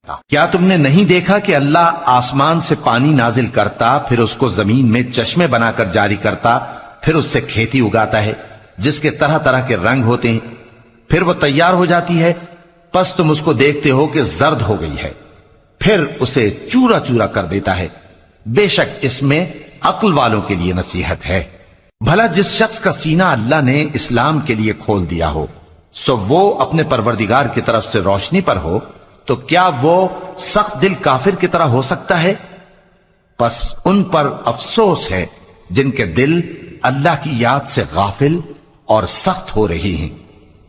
کیا تم نے نہیں دیکھا کہ اللہ آسمان سے پانی نازل کرتا، پھر اس کو زمین میں چشمے بنا کر جاری کرتا، پھر اس سے کھیتی اگاتا ہے جس کے طرح طرح کے رنگ ہوتے ہیں، پھر وہ تیار ہو جاتی ہے، پس تم اس کو دیکھتے ہو کہ زرد ہو گئی ہے، پھر اسے چورا چورا کر دیتا ہے۔ بے شک اس میں عقل والوں کے لیے نصیحت ہے۔ بھلا جس شخص کا سینہ اللہ نے اسلام کے لیے کھول دیا ہو، سو وہ اپنے پروردگار کی طرف سے روشنی پر ہو، تو کیا وہ سخت دل کافر کی طرح ہو سکتا ہے؟ پس ان پر افسوس ہے جن کے دل اللہ کی یاد سے غافل اور سخت ہو رہی ہیں،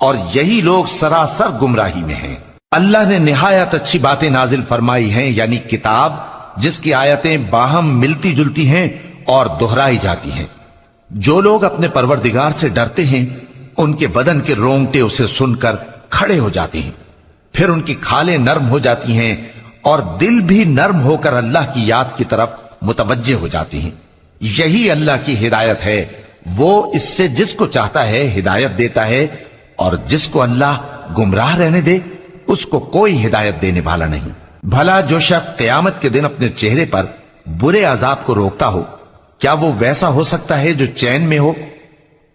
اور یہی لوگ سراسر گمراہی میں ہیں۔ اللہ نے نہایت اچھی باتیں نازل فرمائی ہیں، یعنی کتاب جس کی آیتیں باہم ملتی جلتی ہیں اور دہرائی جاتی ہیں۔ جو لوگ اپنے پروردگار سے ڈرتے ہیں ان کے بدن کے رونگٹے اسے سن کر کھڑے ہو جاتے ہیں، پھر ان کی کھالیں نرم ہو جاتی ہیں اور دل بھی نرم ہو کر اللہ کی یاد کی طرف متوجہ ہو جاتے ہیں۔ یہی اللہ کی ہدایت ہے، وہ اس سے جس کو چاہتا ہے ہدایت دیتا ہے، اور جس کو اللہ گمراہ رہنے دے اس کو کوئی ہدایت دینے والا نہیں۔ بھلا جو شخص قیامت کے دن اپنے چہرے پر برے عذاب کو روکتا ہو، کیا وہ ویسا ہو سکتا ہے جو چین میں ہو؟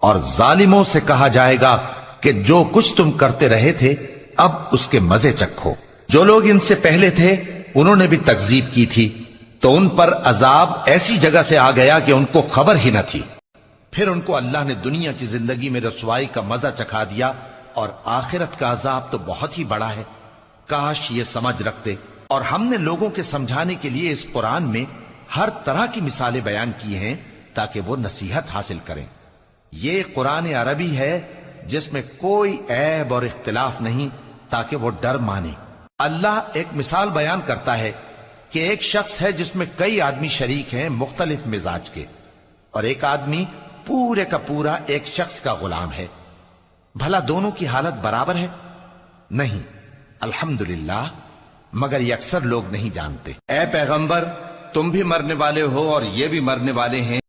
اور ظالموں سے کہا جائے گا کہ جو کچھ تم کرتے رہے تھے اب اس کے مزے چکھو۔ جو لوگ ان سے پہلے تھے انہوں نے بھی تکذیب کی تھی، تو ان پر عذاب ایسی جگہ سے آ گیا کہ ان کو خبر ہی نہ تھی۔ پھر ان کو اللہ نے دنیا کی زندگی میں رسوائی کا مزہ چکھا دیا، اور آخرت کا عذاب تو بہت ہی بڑا ہے۔ کاش یہ سمجھ رکھتے۔ اور ہم نے لوگوں کے سمجھانے کے لیے اس قرآن میں ہر طرح کی مثالیں بیان کی ہیں تاکہ وہ نصیحت حاصل کریں۔ یہ قرآن عربی ہے جس میں کوئی عیب اور اختلاف نہیں، تاکہ وہ ڈر مانے۔ اللہ ایک مثال بیان کرتا ہے کہ ایک شخص ہے جس میں کئی آدمی شریک ہیں مختلف مزاج کے، اور ایک آدمی پورے کا پورا ایک شخص کا غلام ہے۔ بھلا دونوں کی حالت برابر ہے؟ نہیں، الحمدللہ، مگر یہ اکثر لوگ نہیں جانتے۔ اے پیغمبر، تم بھی مرنے والے ہو اور یہ بھی مرنے والے ہیں۔